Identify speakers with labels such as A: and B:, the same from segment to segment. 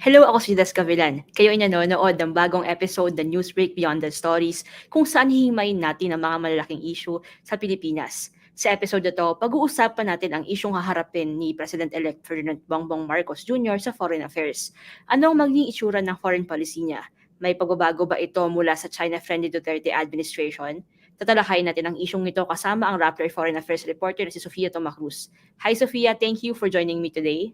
A: Hello, ako si Das Cavilan. Kayo ay nanonood ng bagong episode ng Newsbreak Beyond the Stories kung saan hihimayin natin ang mga malalaking issue sa Pilipinas. Sa episode na to, pag-uusapan natin ang isyong haharapin ni President-elect Ferdinand Bongbong Marcos Jr. sa foreign affairs. Ano ang magiging itsura ng foreign policy niya? May pagbabago ba ito mula sa China-friendly Duterte administration? Tatalakayin natin ang isyong ito kasama ang Rappler Foreign Affairs reporter na si Sofia Tomacruz. Hi Sofia, thank you for joining me today.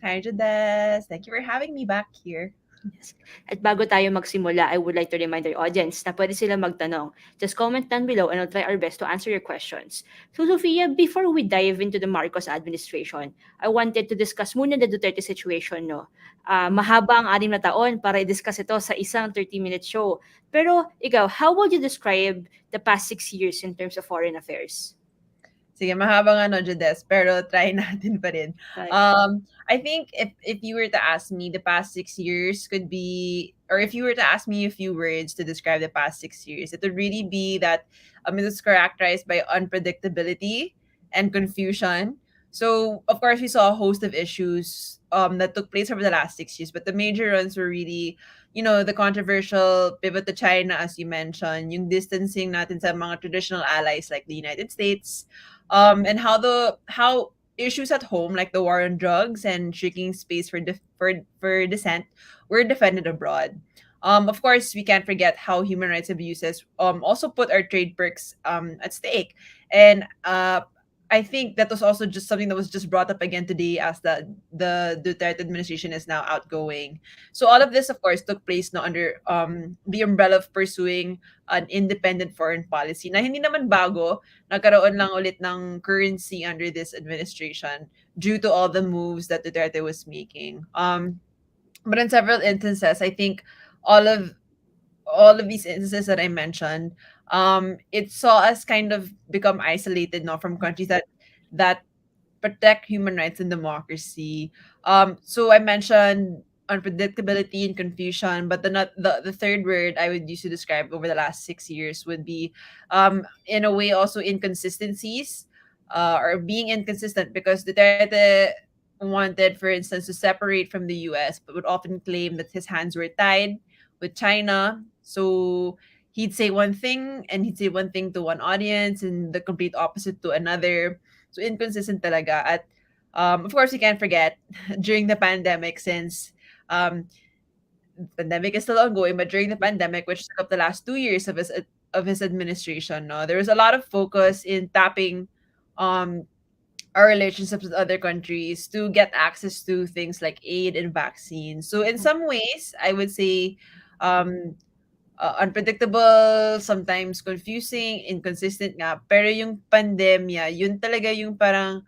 B: Hi, Jades. Thank you for having me back here.
A: Yes. At bago tayo magsimula, I would like to remind our audience na pwede sila magtanong. Just comment down below and I'll try our best to answer your questions. So Sofia, before we dive into the Marcos administration, I wanted to discuss muna the Duterte situation. No? Mahaba ang 6 na taon para i-discuss ito sa isang 30-minute show. Pero ikaw, how would you describe the past 6 years in terms of foreign affairs?
B: Sige, mahaba nga no, Jades, pero try natin pa rin.
A: Right.
B: I think if you were to ask me, the past 6 years could be, or if you were to ask me a few words to describe the past 6 years, it would really be that it is characterized by unpredictability and confusion. So, of course, we saw a host of issues that took place over the last 6 years, but the major ones were really, the controversial pivot to China, as you mentioned, yung distancing natin sa mga traditional allies like the United States, and how issues at home like the war on drugs and shrinking space for dissent were defended abroad. Of course, we can't forget how human rights abuses also put our trade perks at stake, and I think that was also just something that was just brought up again today as the Duterte administration is now outgoing. So all of this, of course, took place no under the umbrella of pursuing an independent foreign policy na hindi naman bago, nagkaroon lang ulit ng currency under this administration due to all the moves that Duterte was making. But in several instances, I think all of all of these instances that I mentioned, it saw us kind of become isolated now from countries that protect human rights and democracy. So I mentioned unpredictability and confusion, but the third word I would use to describe over the last 6 years would be, in a way, also inconsistencies, or being inconsistent because Duterte wanted, for instance, to separate from the U.S., but would often claim that his hands were tied with China. So he'd say one thing and he'd say one thing to one audience and the complete opposite to another. So inconsistent talaga. At of course, we can't forget during the pandemic, since pandemic is still ongoing, but during the pandemic, which took up the last 2 years of his administration, no, there was a lot of focus in tapping um our relationships with other countries to get access to things like aid and vaccines. So in some ways, I would say um unpredictable, sometimes confusing, inconsistent nga. Pero yung pandemya, yun talaga yung parang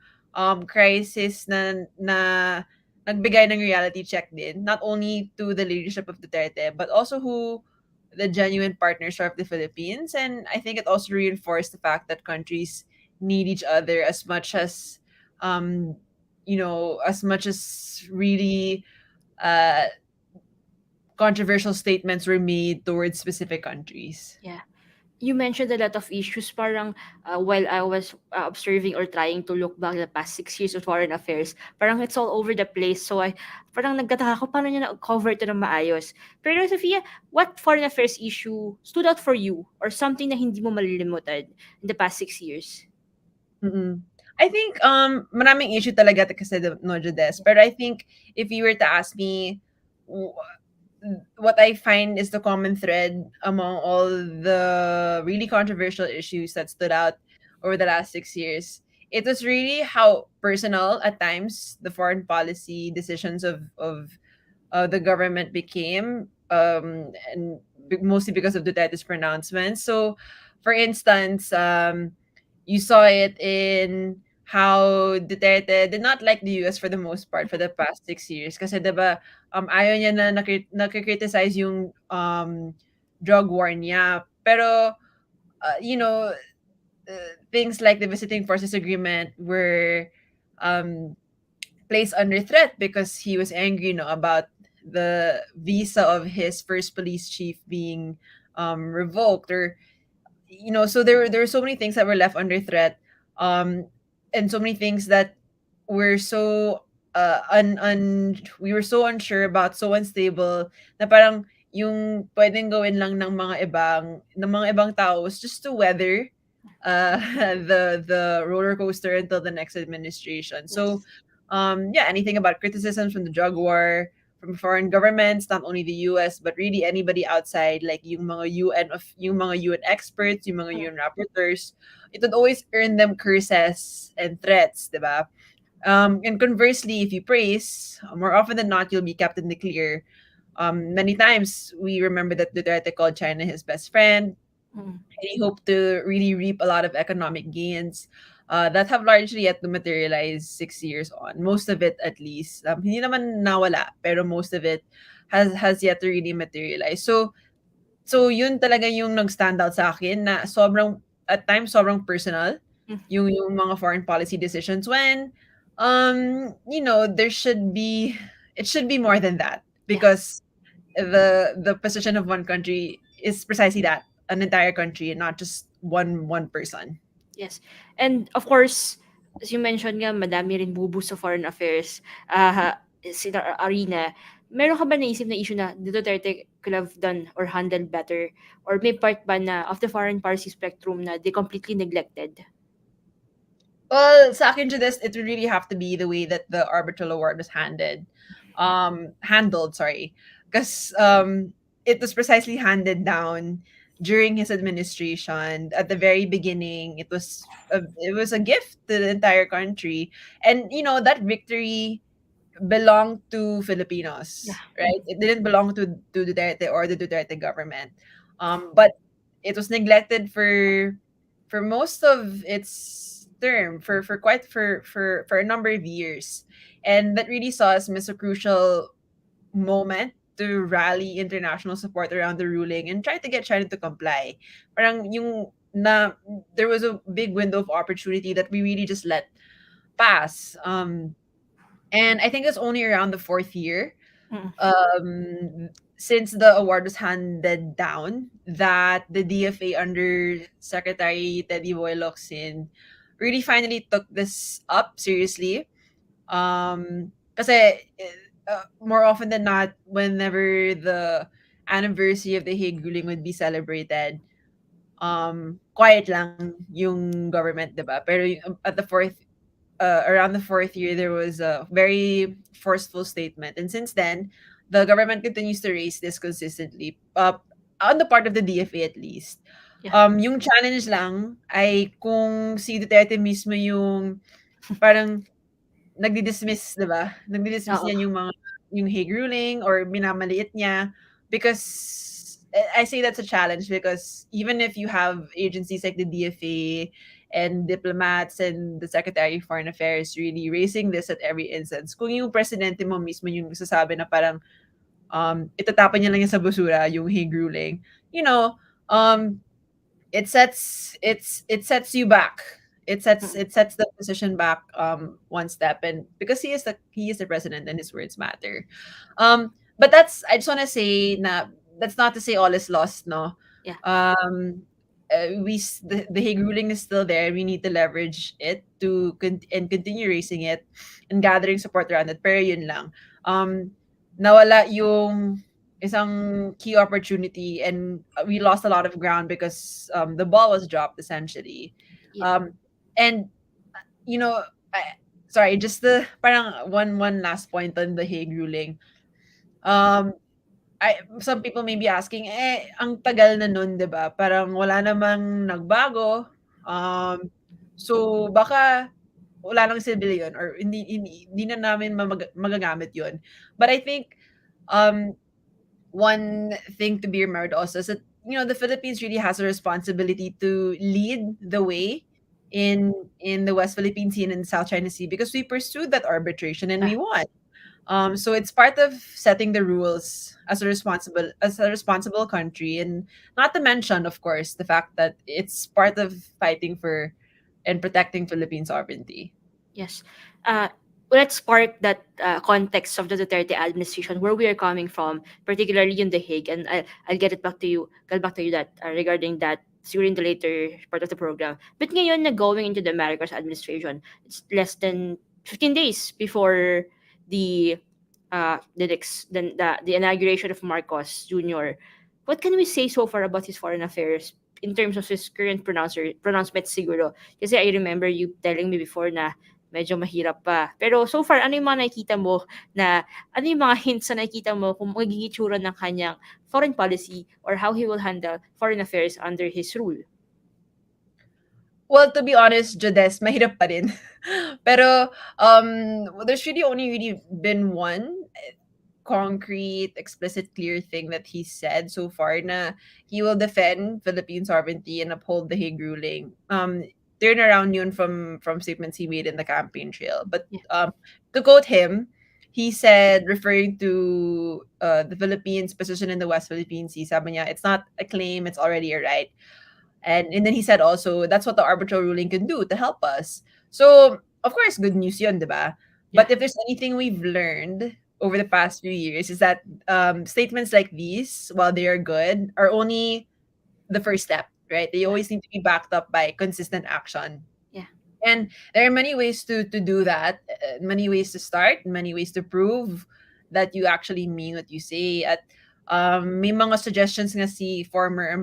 B: crisis na nagbigay ng reality check din, not only to the leadership of Duterte, but also who the genuine partners are of the Philippines. And I think it also reinforced the fact that countries need each other as much as, um, as much as really uh, controversial statements were made towards specific countries.
A: Yeah. You mentioned a lot of issues parang while I was observing or trying to look back the past 6 years of foreign affairs, parang it's all over the place. So I parang nagtataka ako paano niya na-cover ito ng maayos. Pero Sofia, what foreign affairs issue stood out for you or something na hindi mo malilimutan in the past 6 years?
B: Mm. I think maraming issue talaga kasi no Jodes. Pero I think if you were to ask me, w- what I find is the common thread among all the really controversial issues that stood out over the last 6 years. It was really how personal at times the foreign policy decisions of the government became, and mostly because of Duterte's pronouncements. So, for instance, you saw it in how Duterte did not like the US for the most part for the past 6 years. Kasi diba, ayaw niya na nakikriticize yung drug war niya. Pero, things like the Visiting Forces Agreement were um, placed under threat because he was angry, about the visa of his first police chief being revoked, or so there were so many things that were left under threat, um and so many things that were so we were so unsure about, so unstable, na parang yung pwedeng gawin lang ng mga ibang tao was just to weather the roller coaster until the next administration. So
A: Yes.
B: yeah, anything about criticisms from the drug war, from foreign governments, not only the US but really anybody outside, like yung mga UN experts, yung mga
A: Mm.
B: UN rapporteurs, it would always earn them curses and threats, diba? And conversely, if you praise, more often than not, you'll be kept in the clear. Many times we remember that Duterte called China his best friend,
A: Mm.
B: and he hoped to really reap a lot of economic gains that have largely yet to materialize 6 years on. Most of it, at least, hindi naman nawala, pero most of it has yet to really materialize. So yun talaga yung nag-stand out sa akin na sobrang at times sobrang personal
A: Mm.
B: yung mga foreign policy decisions when there should be it should be more than that,
A: Yeah.
B: because the position of one country is precisely that, an entire country, and not just one person.
A: Yes. And of course, as you mentioned nga, madami rin bubu sa foreign affairs arena. Meron ka ba naisip na issue na the Duterte could have done or handled better? Or may part ba na of the foreign policy spectrum na they completely neglected?
B: Well, sa akin to this, it would really have to be the way that the arbitral award was handled, sorry. Because it was precisely handed down during his administration. At the very beginning, it was a gift to the entire country. And that victory belonged to
A: Yeah.
B: Filipinos, right? It didn't belong to Duterte or the Duterte government. But it was neglected for most of its term, for a number of years, and that really saw us miss a crucial moment to rally international support around the ruling and try to get China to comply. Parang yung na there was a big window of opportunity that we really just let pass. And I think it's only around the fourth year,
A: Mm.
B: since the award was handed down, that the DFA under Secretary Teddy Boy Locsin really finally took this up seriously. Kasi more often than not, whenever the anniversary of the Hague ruling would be celebrated, quiet lang yung government, diba? Pero at the around the fourth year, there was a very forceful statement. And since then, the government continues to raise this consistently, on the part of the DFA at least.
A: Yeah.
B: Yung challenge lang ay kung si Duterte mismo yung parang nagdi-dismiss, 'di ba? Nagdi-dismiss
A: Oo.
B: niya yung Hague ruling or minamaliit niya, because I say that's a challenge, because even if you have agencies like the DFA and diplomats and the Secretary of Foreign Affairs really raising this at every instance, kung yung presidente mo mismo yung nagsasabi na parang itatapon niya lang yan sa basura yung Hague ruling, you know, um it sets you back. It sets
A: Mm.
B: it sets the position back one step, and because he is the president and his words matter. But I just want to say na that's not to say all is lost, no.
A: Yeah.
B: The Hague ruling is still there. We need to leverage it and continue raising it and gathering support around it. Pero yun lang. Nawala yung isang key opportunity, and we lost a lot of ground because the ball was dropped essentially.
A: Yeah.
B: Um, and you know, sorry, just the parang one last point on the Hague ruling. Um, some people may be asking, ang tagal na nun, 'di ba? Parang wala namang nagbago. Um, so baka wala lang civilian or hindi na namin magagamit 'yon. But I think um one thing to be remembered also is that the Philippines really has a responsibility to lead the way in the West Philippine Sea and in the South China Sea, because we pursued that arbitration and
A: Yeah.
B: we won. So it's part of setting the rules as a responsible country, and not to mention, of course, the fact that it's part of fighting for and protecting Philippine sovereignty.
A: Yes. Uh, let's spark that context of the Duterte administration, where we are coming from, particularly in The Hague, and I'll get back to you that regarding that during the later part of the program. But ngayon na going into the Marcos administration, it's less than 15 days before the the inauguration of Marcos Jr., what can we say so far about his foreign affairs in terms of his current pronouncement siguro? Kasi I remember you telling me before na medyo mahirap pa. Pero so far, ano yung mga nakikita mo na, ano yung mga hints na nakikita mo kung magiging itsura ng kanyang foreign policy or how he will handle foreign affairs under his rule?
B: Well, to be honest, Jodes, mahirap pa rin. Pero, there's really only really been one concrete, explicit, clear thing that he said so far na he will defend Philippine sovereignty and uphold the Hague ruling. Turn around yun from statements he made in the campaign trail. But
A: Yeah,
B: to quote him, he said, referring to the Philippines' position in the West Philippine Sea, sabi niya, it's not a claim, it's already a right. And then he said also, that's what the arbitral ruling can do to help us. So, of course, good news yun, di ba?
A: yeah,
B: But if there's anything we've learned over the past few years is that statements like these, while they are good, are only the first step, right? They
A: yeah,
B: always need to be backed up by consistent action.
A: yeah,
B: And there are many ways to do that, many ways to start, many ways to prove that you actually mean what you say. At may mga suggestions nga si former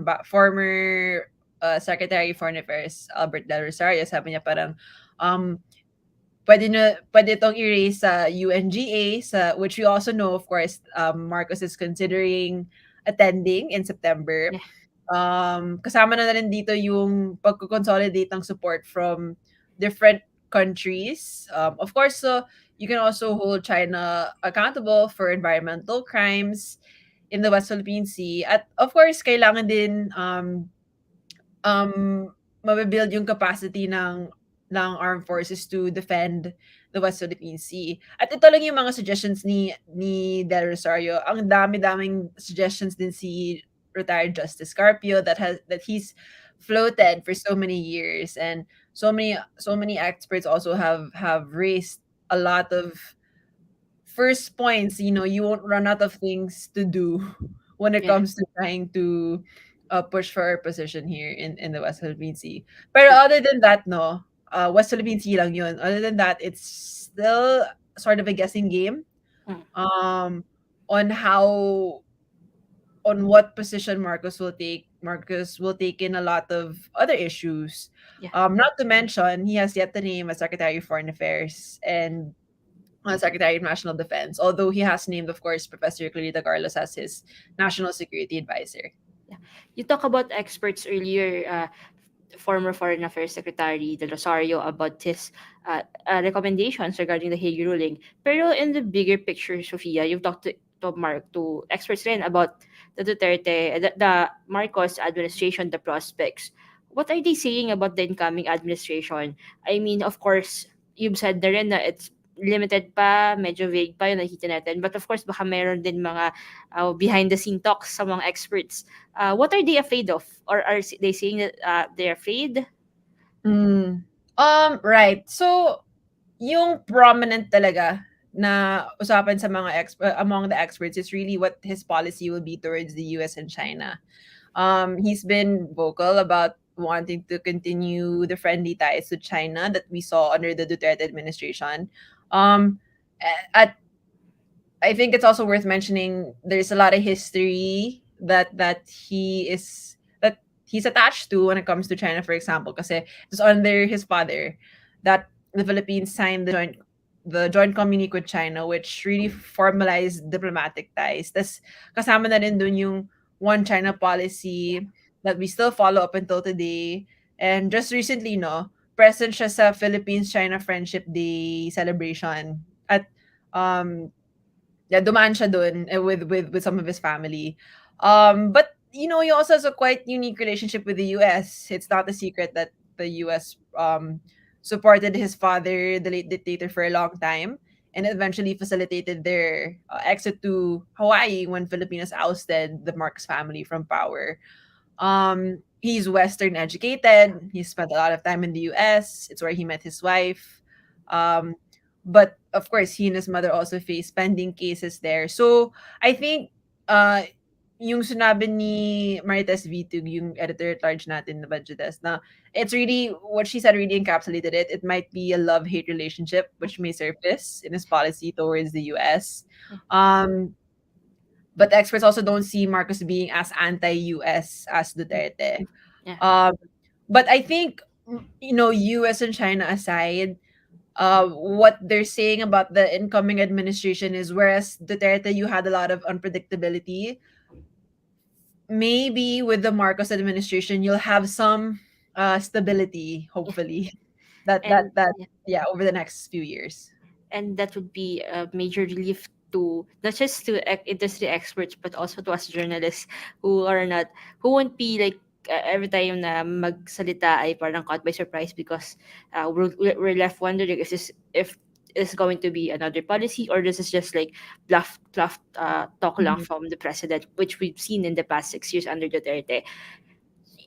B: Secretary of Foreign Affairs Albert Del Rosario, sabi niya parang um pwede itong erase sa UNGA, which we also know, of course, Marcos is considering attending in September.
A: yeah,
B: Kasama na rin dito yung pagko-consolidate ng support from different countries. Of course, so you can also hold China accountable for environmental crimes in the West Philippine Sea. At of course, kailangan din mabe-build yung capacity ng armed forces to defend the West Philippine Sea. At ito lang yung mga suggestions ni Del Rosario. Ang dami-daming suggestions din si retired Justice Carpio that he's floated for so many years, and so many experts also have raised a lot of first points. You won't run out of things to do when it
A: yeah,
B: comes to trying to push for our position here in the West Philippine Sea. But
A: true.
B: other than that, no, West Philippine Sea lang yun. Other than that, it's still sort of a guessing game
A: Mm,
B: um, on on what position Marcos will take. Marcos will take in a lot of other issues.
A: yeah.
B: Not to mention, he has yet to name a Secretary of Foreign Affairs and Secretary of National Defense, although he has named, of course, Professor Clarita Carlos as his national security advisor.
A: Yeah. You talk about experts earlier, former Foreign Affairs Secretary De Rosario about his recommendations regarding the Hague ruling. Pero in the bigger picture, Sofia, you've talked to experts rin about the the Marcos administration, the prospects. What are they saying about the incoming administration? I mean, of course, you've said na rin na it's limited pa, medyo vague pa yung nakikita natin. But of course, baka meron din mga behind the scene talks sa mga experts. What are they afraid of? Or are they saying that they're afraid?
B: Mm. Right. So, yung prominent talaga na usapan sa among the experts is really what his policy will be towards the US and China. He's been vocal about wanting to continue the friendly ties with China that we saw under the Duterte administration. Um, at I think it's also worth mentioning there's a lot of history that he's attached to when it comes to China, for example, because it's under his father that the Philippines signed the joint communique with China, which really formalized diplomatic ties. Tas kasama na rin dun yung one China policy that we still follow up until today. And just recently, no, present siya sa Philippines-China Friendship Day celebration. At um yeah, dumaan siya dun with some of his family. But he also has a quite unique relationship with the US. It's not a secret that the US supported his father, the late dictator, for a long time, and eventually facilitated their exit to Hawaii when Filipinos ousted the Marcos family from power. He's Western educated. He spent a lot of time in the US. It's where he met his wife. Um, but of course, he and his mother also faced pending cases there. So I think uh, yung sinabi ni Marites Vitug, yung editor-at-large natin na Budgetes, na it's really, what she said really encapsulated it. It might be a love-hate relationship which may surface in his policy towards the US.
A: Yeah.
B: Um, but experts also don't see Marcos being as anti-US as Duterte.
A: Yeah.
B: Um, but I think, US and China aside, what they're saying about the incoming administration is, whereas Duterte, you had a lot of unpredictability, maybe with the Marcos administration, you'll have some stability,
A: Yeah.
B: hopefully. That
A: And
B: that that yeah, over the next few years.
A: that would be a major relief to not just to industry experts but also to us journalists who are not who won't be like every time na magsalita ay parang caught by surprise because we're left wondering if is going to be another policy or this is just like bluff talk lang
B: Mhm.
A: from the president which we've seen in the past 6 years under Duterte.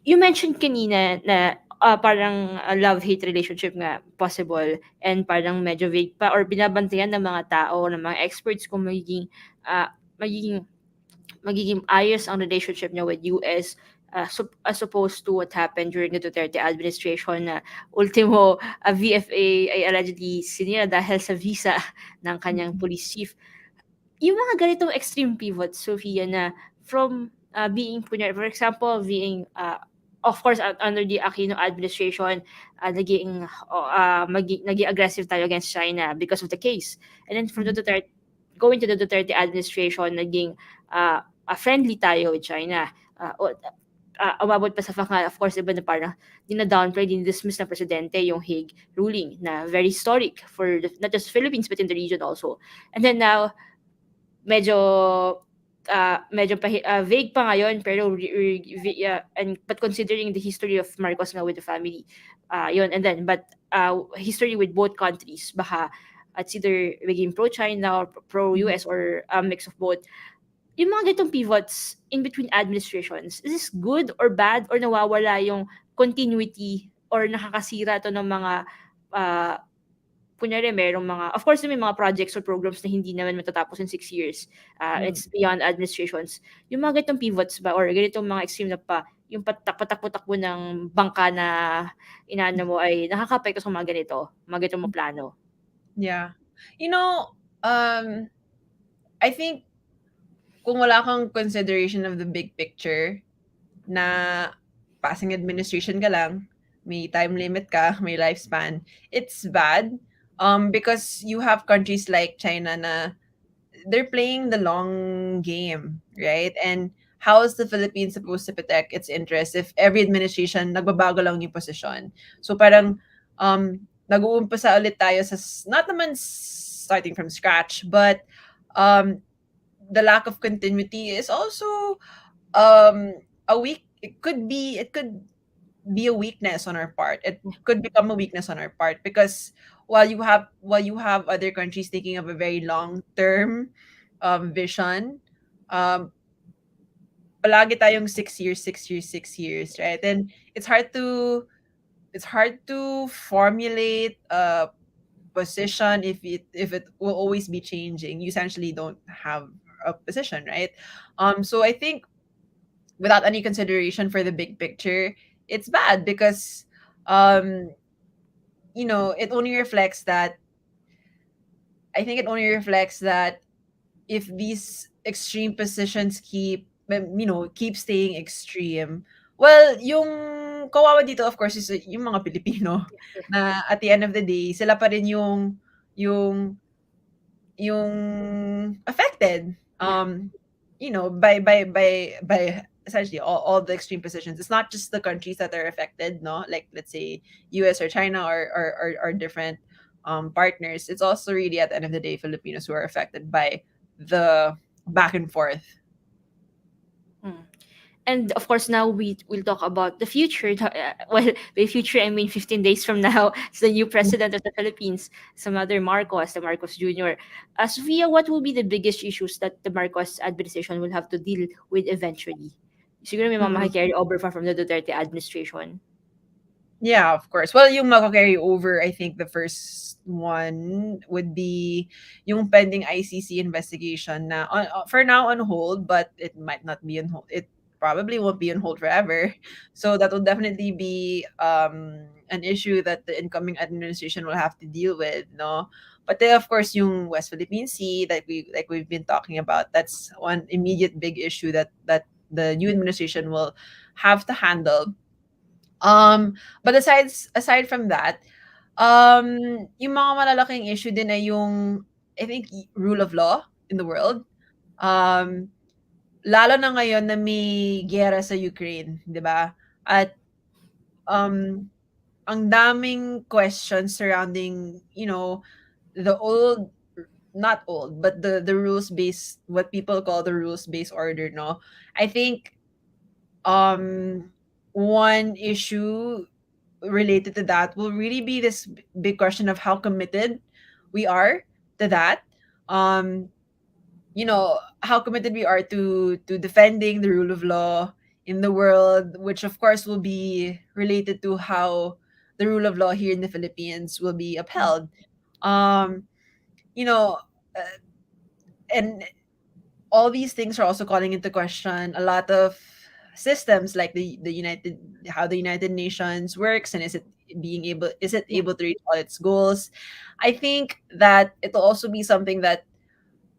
A: You mentioned kanina na parang love-hate relationship nga possible and parang medyo vague pa or binabantayan ng mga tao, ng mga experts kung ah, magiging magiging ayos ang relationship niya with US as opposed to what happened during the Duterte administration na ultimo VFA ay allegedly sinira dahil sa visa ng kanyang
B: Mhm.
A: police chief. Yung mga ganitong extreme pivots, Sophia, na from being, for example, being, of course, under the Aquino administration, naging aggressive tayo against China because of the case. And then from the
B: Mhm.
A: Duterte, going to the Duterte administration, naging friendly tayo with China. Umabot pa sa fact nga, of course, iba na parang dina-downplay, dismiss ng presidente yung Hague ruling na very historic for not just Philippines but in the region also. And then now, medyo vague pa ngayon pero and but considering the history of Marcos nga with the family, yun and then but history with both countries baka it's either maging pro-China or
B: Mhm.
A: pro-US or a mix of both. Yung mga ganitong pivots in between administrations, is this good or bad or nawawala yung continuity or nakakasira to ng mga uh, kunyari merong mga of course may mga projects or programs na hindi naman matatapos in 6 years.
B: Mhm.
A: It's beyond administrations. Yung mga ganitong pivots ba or ganitong mga extreme na pa, yung patakbo-takbo ng bangka na inaano mo ay nakakaapekto sa mga ganito, mga ganitong mga plano.
B: Yeah. You know, um, I think kung wala kang consideration of the big picture, na passing administration ka lang, may time limit ka, may lifespan, it's bad. Because you have countries like China na they're playing the long game, right? And how is the Philippines supposed to protect its interests if every administration nagbabago lang yung posisyon? So parang nag-uumpisa ulit tayo sa not naman starting from scratch, but um the lack of continuity is also um a weak it could be a weakness on our part. It
A: Yeah.
B: could become a weakness on our part because while you have other countries thinking of a very long term vision, um palagi tayong 6 years, 6 years, 6 years, right? And it's hard to formulate a position if it will always be changing. You essentially don't have a position, right? So I think without any consideration for the big picture, it's bad because um it only reflects that I think it only reflects that if these extreme positions keep staying extreme, well, yung kawawa dito of course is yung mga Pilipino
A: Yeah.
B: na at the end of the day sila pa rin yung affected
A: Yeah.
B: by essentially all the extreme positions. It's not just the countries that are affected, no, like let's say US or China or different partners. It's also really at the end of the day Filipinos who are affected by the back and forth.
A: Mm. And of course, now we will talk about the future. Well, by future, I mean 15 days from now, it's the new president of the Philippines, some other Marcos, the Marcos Jr. Sophia, what will be the biggest issues that the Marcos administration will have to deal with eventually? Siguro may mga
B: Mm.
A: carry over from the Duterte administration.
B: Yeah, of course. Well, yung mako-carry over, I think the first one would be yung pending ICC investigation na for now on hold, but it might not be on hold. It probably won't be on hold forever. So that will definitely be an issue that the incoming administration will have to deal with, no? But then of course yung West Philippine Sea that we've been talking about, that's one immediate big issue that the new administration will have to handle. But aside from that, yung mga malalaking issue din ay yung I think rule of law in the world. Um, Lalo na ngayon na may giyera sa Ukraine, 'di ba? At um ang daming questions surrounding, the old not old, but the rules based what people call the rules based order, no? I think um one issue related to that will really be this big question of how committed we are to that. Um, how committed we are to defending the rule of law in the world, which of course will be related to how the rule of law here in the Philippines will be upheld. Um, you know, uh, and all these things are also calling into question a lot of systems like the United how the United Nations works, and is it
A: Yeah.
B: able to reach all its goals. I think that it'll also be something that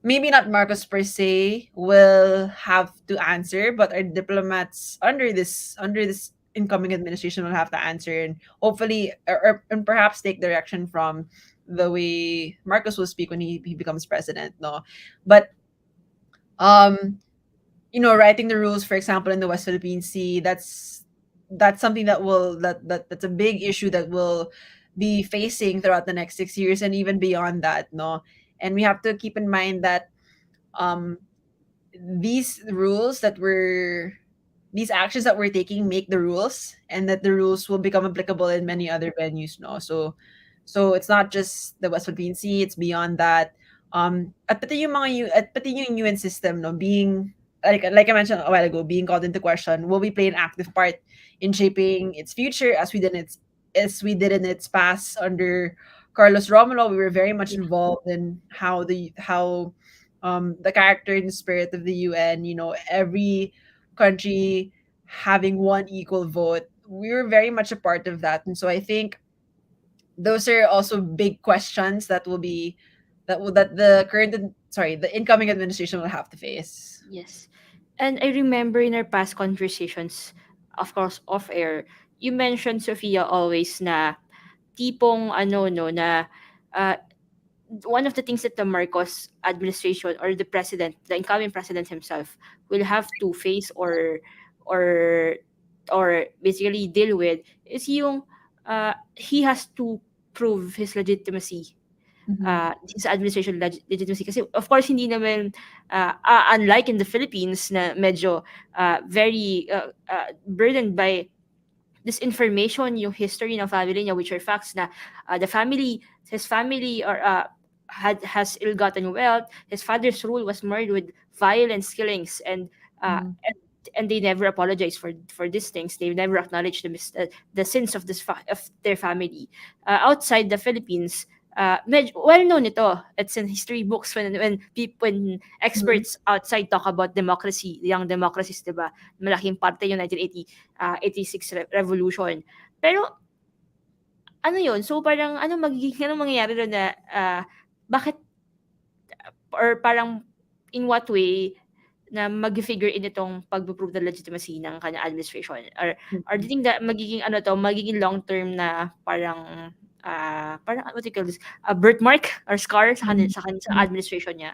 B: maybe not Marcos per se will have to answer, but our diplomats under this incoming administration will have to answer, and hopefully and perhaps take direction from the way Marcos will speak when he becomes president, no. But um writing the rules, for example, in the West Philippine Sea, that's something that's a big issue that will be facing throughout the next 6 years and even beyond that, no. And we have to keep in mind that um these rules that we're these actions that we're taking make the rules, and that the rules will become applicable in many other venues, no. So it's not just the West Philippine Sea, it's beyond that. At pati yung UN system, no, being like I mentioned a while ago, being called into question, will we play an active part in shaping its future as we did in its past under Carlos Romulo. We were very much
A: Yeah.
B: involved in how the character and spirit of the UN, every country having one equal vote. We were very much a part of that. And so I think those are also big questions that the the incoming administration will have to face.
A: Yes. And I remember in our past conversations, of course, off air, you mentioned, Sophia, always na tipong ano no na uh, one of the things that the Marcos administration or the incoming president himself will have to face or or basically deal with is yung he has to prove his legitimacy,
B: Mm-hmm.
A: his administration legitimacy kasi of course hindi naman unlike in the Philippines na medyo very burdened by this information, yung history ng family niya, which are facts na his family or has ill-gotten wealth. His father's rule was marred with violence, killings,
B: Mm-hmm.
A: and they never apologize for these things. They never acknowledge the sins of of their family. Outside the Philippines, well known ito. It's in history books when
B: Mm-hmm.
A: experts outside talk about democracy, young democracies, 'di ba? Malaking parte yung 86 revolution. Pero ano yun, so parang anong mangyayari doon na bakit or parang in what way na mag-figure in itong pagpo-prove the legitimacy ng kanyang administration, or do you think that magiging long term na parang what do you call this, a birthmark or scar sa
B: Mm-hmm.
A: administration niya?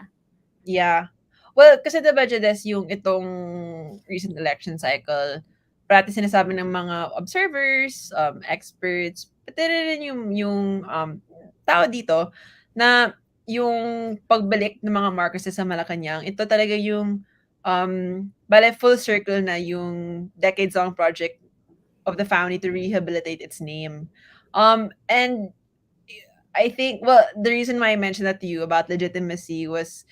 B: Yeah. Well, kasi diba, Jades, yung itong recent election cycle, parati sinasabi ng mga observers, experts, pati rin yung tao dito, na yung pagbalik ng mga Marcoses sa Malacanang, ito talaga yung, bale full circle na yung decades-long project of the family to rehabilitate its name. And I think, well, the reason why I mentioned that to you about legitimacy was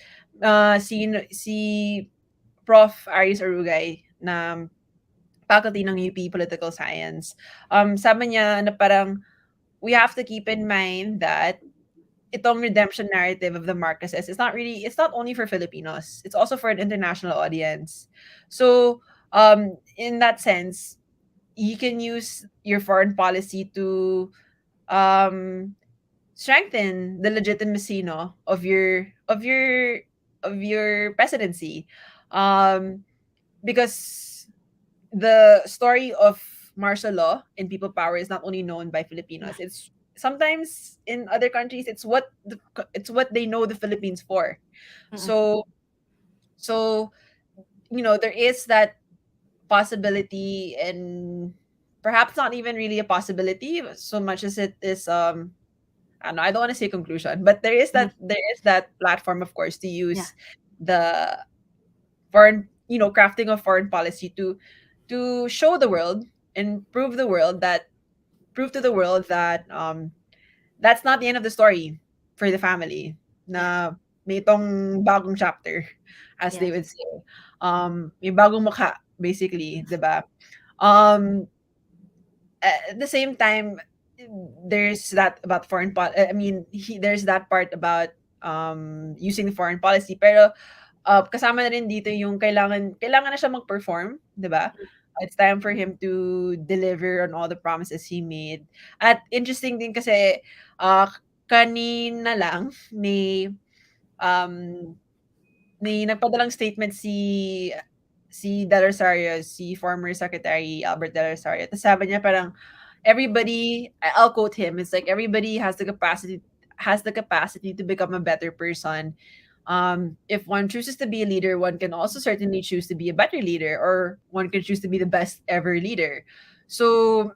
B: si Prof. Aris Arugay na faculty ng UP Political Science. Sabi niya na parang we have to keep in mind that itong redemption narrative of the Marcoses is not really, it's not only for Filipinos, it's also for an international audience. So in that sense, you can use your foreign policy to um strengthen the legitimacy, no, of your presidency. Um because the story of martial law and people power is not only known by
A: Yeah.
B: Filipinos. It's sometimes in other countries it's what they know the Philippines for.
A: Mm-mm.
B: So so there is that possibility, and perhaps not even really a possibility so much as it is I don't know, I don't want to say conclusion, but
A: Mhm.
B: there is that platform, of course, to
A: Yeah.
B: use the foreign, crafting of foreign policy to show the world and prove to the world that that's not the end of the story for the family.
A: Yeah.
B: Na may itong bagong chapter, as they
A: Yes.
B: would say. May bagong mukha, basically, 'di ba? Um, at the same time, there's that about I mean, there's that part about using the foreign policy, pero kasama na rin dito yung kailangan na siya mag-perform, 'di ba? It's time for him to deliver on all the promises he made. At interesting din kasi kanina lang um may nagpadalang statement si De Rosario, si former Secretary Albert De Rosario. Tapos sabi niya parang everybody, I'll quote him, it's like everybody has the capacity to become a better person. If one chooses to be a leader, one can also certainly choose to be a better leader, or one can choose to be the best ever leader. So,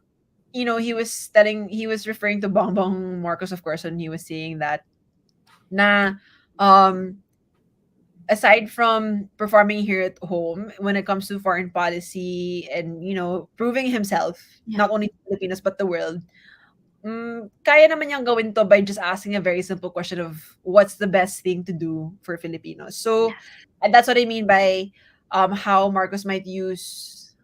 B: he was referring to Bongbong Marcos, of course, when he was saying that na um aside from performing here at home when it comes to foreign policy and proving himself
A: Yeah.
B: not only to Filipinos but the world, kaya naman niyang gawin to by just asking a very simple question of what's the best thing to do for Filipinos. So,
A: Yes.
B: and that's what I mean by how Marcos might use,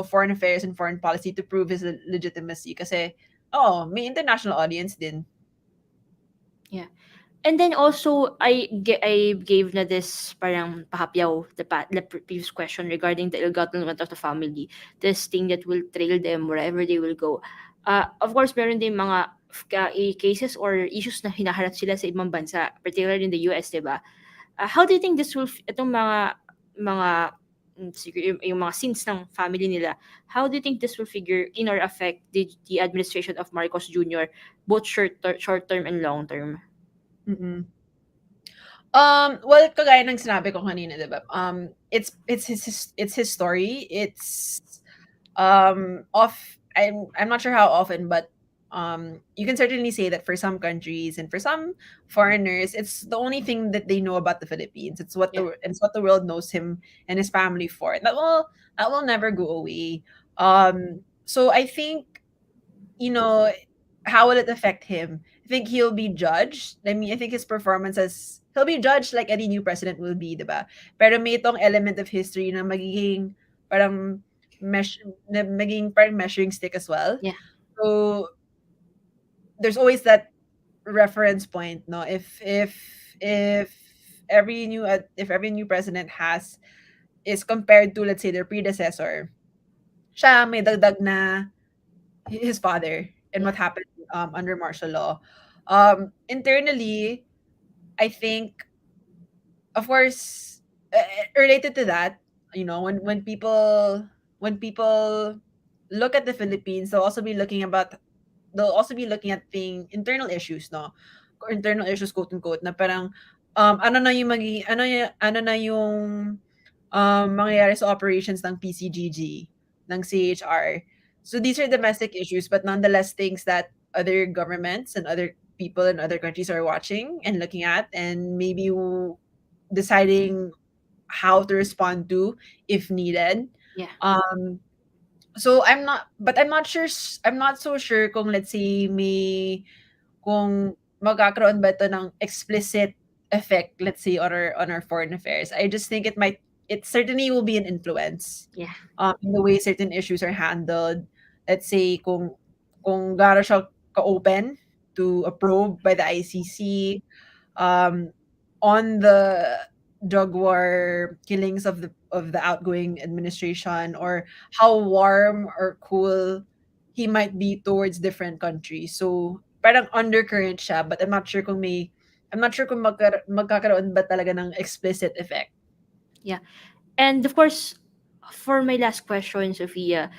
B: foreign affairs and foreign policy to prove his legitimacy. Kasi, oh, may international audience din.
A: Yeah. And then also, I gave na this parang pahapyaw the previous question regarding the ill-gotten wealth of the family. This thing that will trail them wherever they will go. Of course, meron din mga cases or issues na hinaharap sila sa ibang bansa, particularly in the US, di ba? How do you think this will, itong mga siguro yung mga sins ng family nila, how do you think this will figure in or affect the administration of Marcos Jr., both short term and long term?
B: Mm-mm. Well, kagaya ng sinabi ko kanina, 'di ba? It's his story. It's off. I'm not sure how often, but you can certainly say that for some countries and for some foreigners, it's the only thing that they know about the Philippines.
A: Yeah.
B: It's what the world knows him and his family for. That will never go away. So I think, you know, how will it affect him? I think he'll be judged. I mean, I think his performance as he'll be judged like any new president will be, 'di ba? Pero may itong element of history na magiging parang magiging parang measuring stick as well.
A: Yeah.
B: So there's always that reference point, no? If if every new president has is compared to, let's say, their predecessor, siya may dagdag na his father and
A: Yeah.
B: what happened under martial law. Internally, I think, of course, related to that, when people look at the Philippines, they'll also be looking at thing internal issues, no, or internal issues, quote unquote, na parang ano na yung mangyayari sa operations ng PCGG, ng CHR. So these are domestic issues, but nonetheless things that other governments and other people in other countries are watching and looking at, and maybe deciding how to respond to if needed.
A: Yeah.
B: Um, so I'm not sure. I'm not so sure kung, let's say, kung magkakaroon ba ito ng explicit effect, let's say, on our foreign affairs. I just think it certainly will be an influence
A: Yeah.
B: in the way certain issues are handled. Let's say kung gaano siya ka-open to a probe by the ICC um, on the drug war killings of the outgoing administration, or how warm or cool he might be towards different countries. So parang undercurrent siya, but I'm not sure kung magkakaroon ba talaga ng explicit effect.
A: Yeah. And of course, for my last question, Sophia,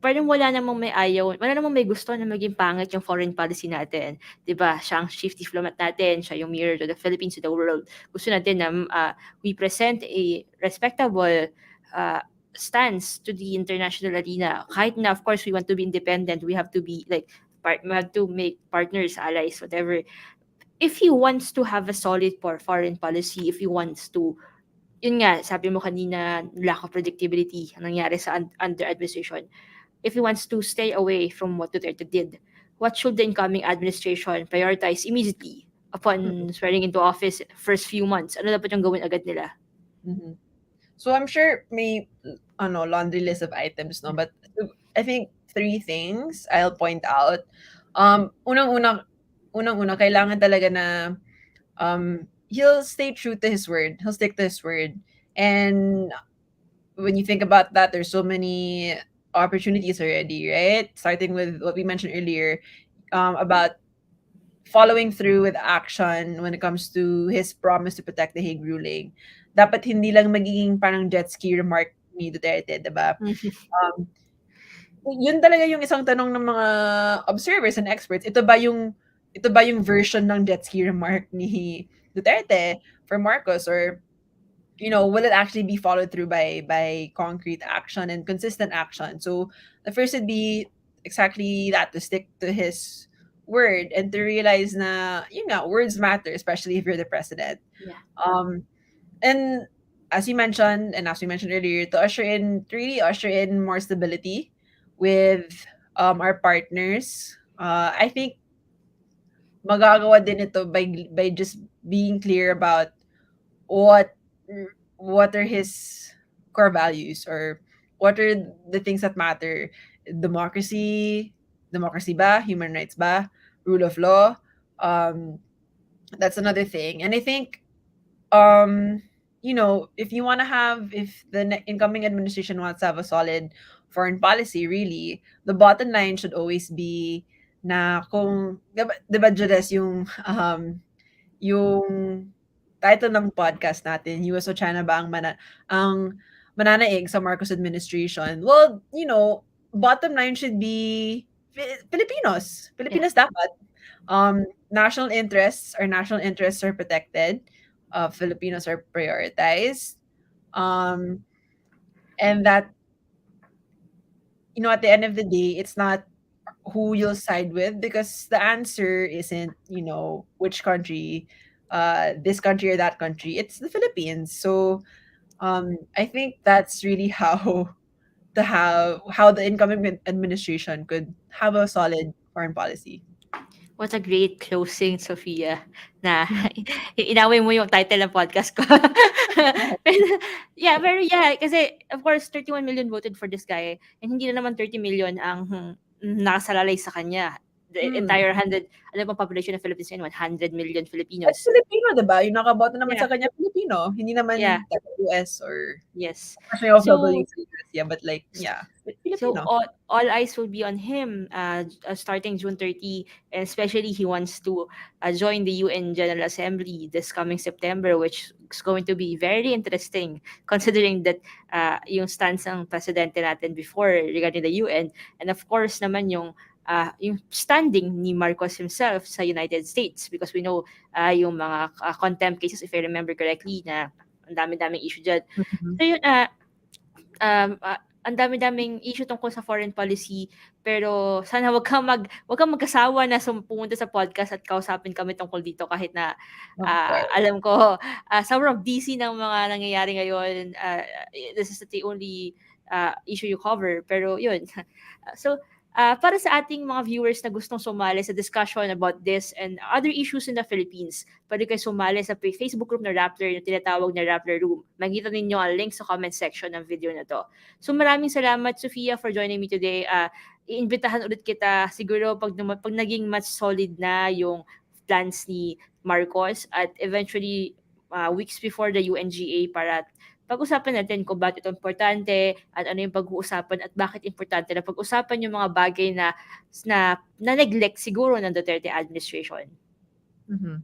A: parang wala namang may gusto na maging pangit yung foreign policy natin. 'Di ba? Siya ang chief diplomat natin, siya yung mirror to the Philippines, to the world. Gusto natin na we present a respectable uh, stance to the international arena. Kahit na, of course, we want to be independent, we have to be like, we have to make partners, allies, whatever. If he wants to have a solid foreign policy, if he wants to, yun nga, sabi mo kanina, lack of predictability ang nangyari sa under administration. If he wants to stay away from what Duterte did, what should the incoming administration prioritize immediately
B: Mm,
A: upon swearing into office first few months? Ano dapat yung gawin agad nila?
B: mhm. So I'm sure may laundry list of items, no, but I think three things I'll point out. Unang-una kailangan talaga na he'll stay true to his word. He'll stick to his word. And when you think about that, there's so many opportunities already, right? Starting with what we mentioned earlier, about following through with action when it comes to his promise to protect the Hague ruling. Dapat hindi lang magiging parang jet ski remark ni Duterte, 'di ba? Um, yun talaga yung isang tanong ng mga observers and experts. Ito ba yung version ng jet ski remark ni Duterte for Marcos, or will it actually be followed through by concrete action and consistent action? So the first would be exactly that, to stick to his word and to realize na words matter, especially if you're the president.
A: Yeah.
B: Um and as you mentioned, and as we mentioned earlier, to really usher in more stability with our partners. I think magagawa din ito by just being clear about what what are his core values, or what are the things that matter. Democracy, democracy ba, human rights ba, rule of law. um that's another thing. And I think um if the incoming administration wants to have a solid foreign policy, really the bottom line should always be na kung 'di ba, Judes, yung title ng podcast natin, US o China ba ang mananaig sa Marcos administration? Well, bottom line should be Filipinos.
A: Yeah.
B: Filipinos dapat. National interests are protected. Filipinos are prioritized. Um, and that, at the end of the day, it's not who you'll side with, because the answer isn't, which country, this country or that country. It's the Philippines. So I think that's really how the incoming administration could have a solid foreign policy.
A: What a great closing, Sophia, na inaway mo yung title ng podcast ko. Pero, yeah, pero yeah, kasi of course 31 million voted for this guy, and hindi na naman 30 million ang nakasalalay sa kanya. The
B: Mm.
A: entire 100, ano bang population ng Philippines ngayon? 100 million
B: At
A: Filipinos.
B: Filipino, 'di ba? Yung nakaboto naman
A: Yeah,
B: sa kanya Filipino, hindi
A: yeah,
B: naman taga-US or
A: yes.
B: actually OFW
A: So,
B: sa US, yeah, but like, yeah,
A: So
B: Filipino.
A: all eyes will be on him starting June 30, and especially he wants to join the UN General Assembly this coming September, which is going to be very interesting considering that yung stance ng presidente natin before regarding the UN, and of course naman yung standing ni Marcos himself sa United States, because we know yung mga contempt cases, if I remember correctly, na ang dami-daming issue dyan.
B: Mhm.
A: So yun, ang dami-daming issue tungkol sa foreign policy, pero sana wag kang magkasawa na pumunta sa podcast at kausapin kami tungkol dito, kahit na
B: Of course.
A: alam ko sobrang busy ng mga nangyayari ngayon. This is the only issue you cover, pero yun. So Para sa ating mga viewers na gustong sumali sa discussion about this and other issues in the Philippines, pwede kayo sumali sa Facebook group na Rappler na tinatawag na Rappler Room. Makikita ninyo ang link sa comment section ng video na to. So maraming salamat, Sofia, for joining me today. Iimbitahan ulit kita siguro pag naging mas solid na yung plans ni Marcos at eventually weeks before the UNGA para pag-usapan natin kung bakit ito importante at ano yung pag-uusapan at bakit importante na pag-usapan yung mga bagay na neglect siguro ng Duterte administration.
B: Mm-hmm.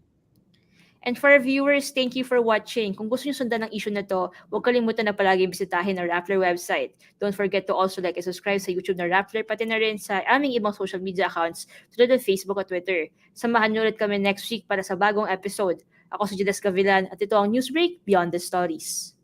A: And for our viewers, thank you for watching. Kung gusto niyo sundan ang issue na to, huwag kalimutan na palagi bisitahin ang Rappler website. Don't forget to also like and subscribe sa YouTube na Rappler, pati na rin sa aming ibang social media accounts tulad ng Facebook at Twitter. Samahan niyo ulit kami next week para sa bagong episode. Ako si Judas Gavilan at ito ang Newsbreak Beyond the Stories.